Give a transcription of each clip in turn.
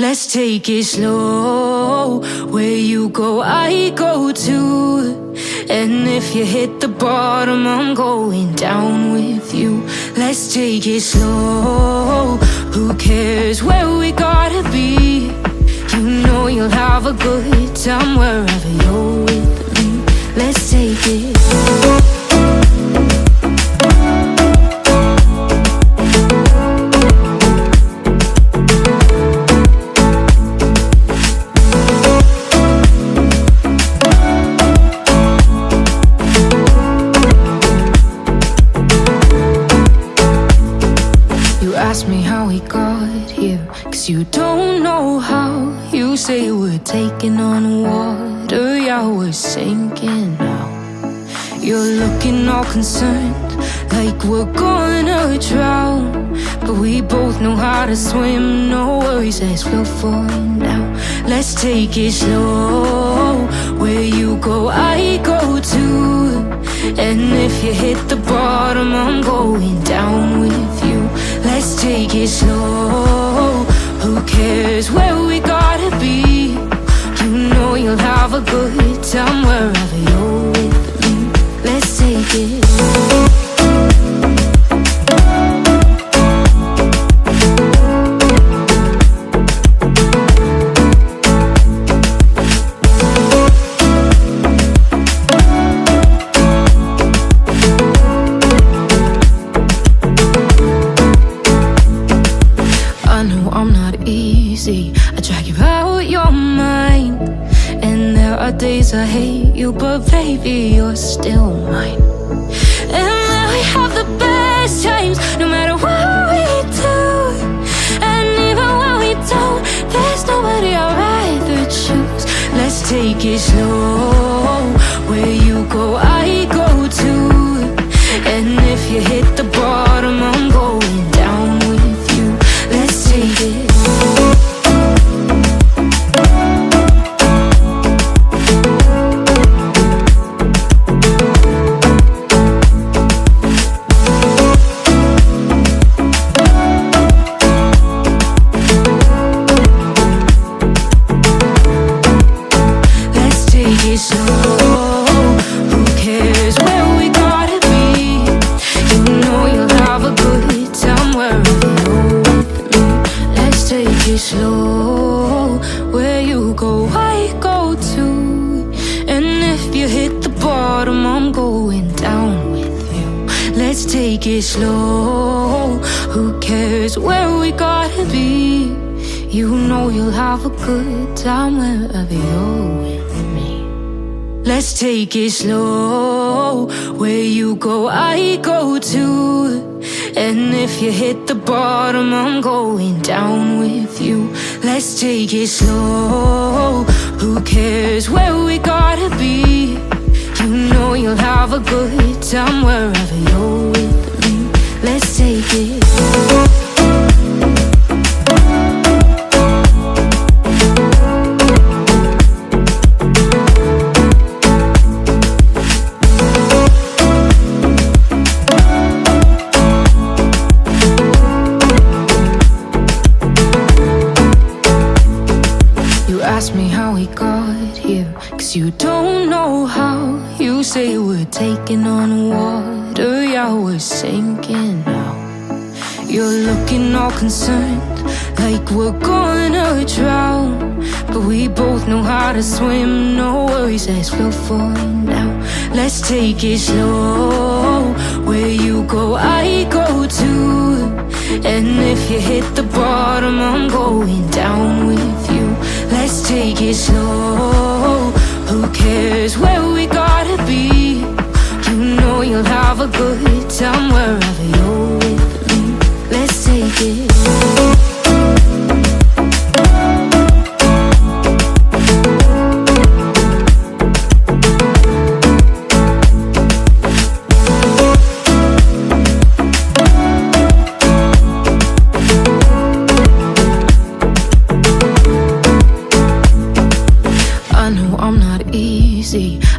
Let's take it slow. Where you go, I go too. And if you hit the bottom, I'm going down with you. Let's take it slow. Who cares where we gotta be? You know you'll have a good time wherever you're with me. Let's take it. Ask me how we got here, 'cause you don't know how. You say we're taking on water, yeah, we're sinking now. You're looking all concerned, like we're gonna drown. But we both know how to swim, no worries as we'll find out. Let's take it slow. Where you go, I go too. And if you hit the bottom, I'm going down with you. Let's take it slow. Who cares where we gotta be? You know you'll have a good time wherever you're with me. Let's take it. I drag you out your mind, and there are days I hate you, but baby, you're still mine. And then we have the best times, no matter what we do. And even when we don't, there's nobody I'd rather choose. Let's take it slow. Where you go, I go too. And if you hit the bottom, I'm going down with you. Let's take it. Slow, where you go, I go too. And if you hit the bottom, I'm going down with you. Let's take it slow. Who cares where we gotta be? You know you'll have a good time wherever you're with me. Let's take it slow. Where you go, I go too. And if you hit the bottom, I'm going down with you. Let's take it slow. Who cares where we gotta be? You know you'll have a good time wherever you're with me. Let's take it. Ask me how we got here, 'cause you don't know how. You say we're taking on water, yeah, we're sinking now. You're looking all concerned, like we're gonna drown. But we both know how to swim, no worries as we'll find out. Let's take it slow. Where you go, I go too. And if you hit the bottom, I'm going down with you. Let's take it slow. Who cares where we gotta be? You know you'll have a good time wherever you're with me. Let's take it.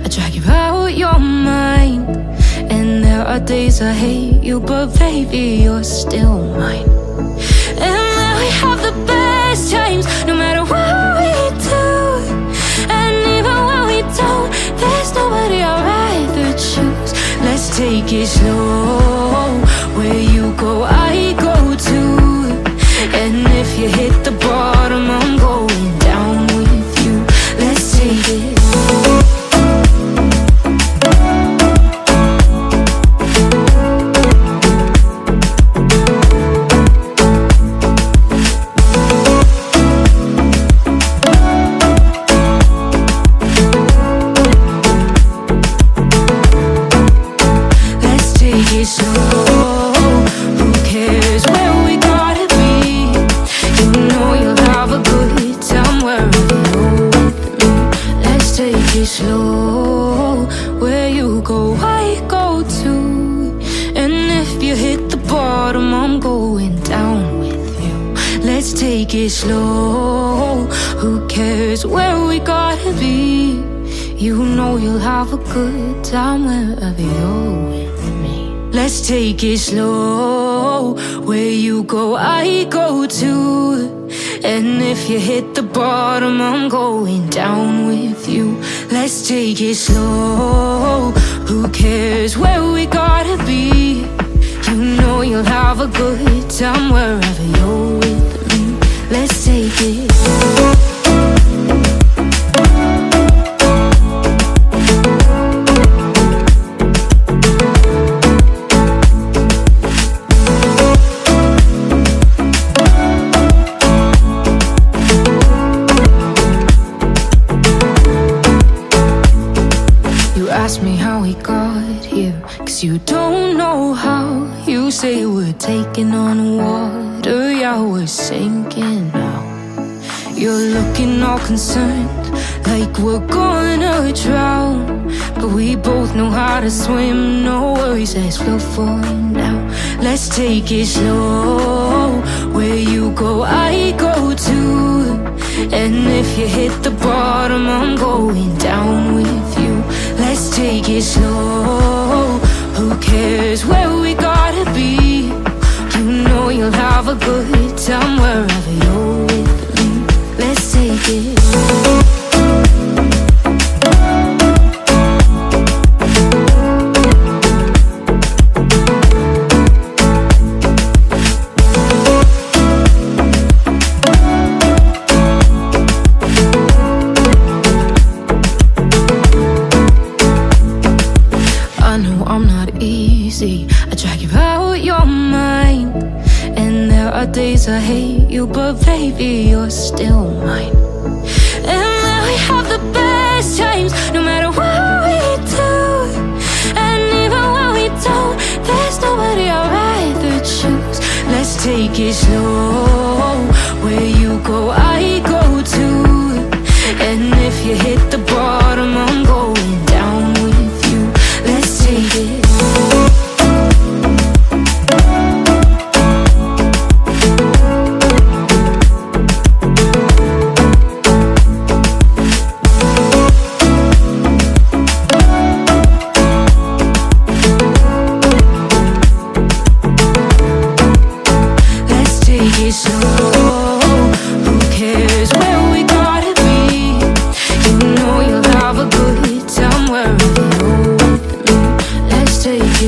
I drag you out your mind, and there are days I hate you, but baby, you're still mine. And then we have the best times, no it slow. Who cares where we gotta be? You know you'll have a good time wherever you're with me. Let's take it slow. Where you go, I go too. And if you hit the bottom, I'm going down with you. Let's take it slow. Who cares where we gotta be? You know you'll have a good time wherever you're with me. Let's take it. Ask me how we got here, 'cause you don't know how. You say we're taking on water, yeah, we're sinking now. You're looking all concerned, like we're gonna drown. But we both know how to swim, no worries, let's float for now. Let's take it slow. Where you go, I go too. And if you hit the bottom, I'm going down with you. Let's take it slow. Who cares where we gotta be? You know you'll have a good time wherever you're with me. Let's take it. I drag you out your mind, and there are days I hate you, but baby, you're still mine. And now we have the best times, no matter what we do. And even when we don't, there's nobody I'd rather choose. Let's take it slow. Where you go, I go too. And if you hit the bottom, I'm going down with you. Let's take it.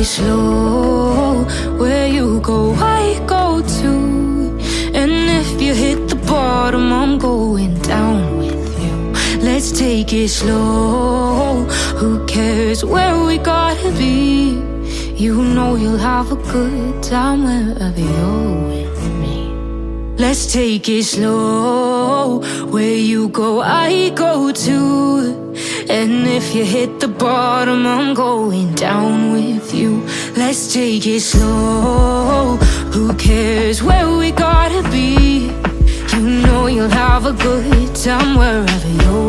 Slow, where you go, I go too. And if you hit the bottom, I'm going down with you. Let's take it slow. Who cares where we gotta be? You know you'll have a good time wherever you're with me. Let's take it slow. Where you go, I go too. And if you hit the bottom, I'm going down with you. Let's take it slow. Who cares where we gotta be? You know you'll have a good time wherever you're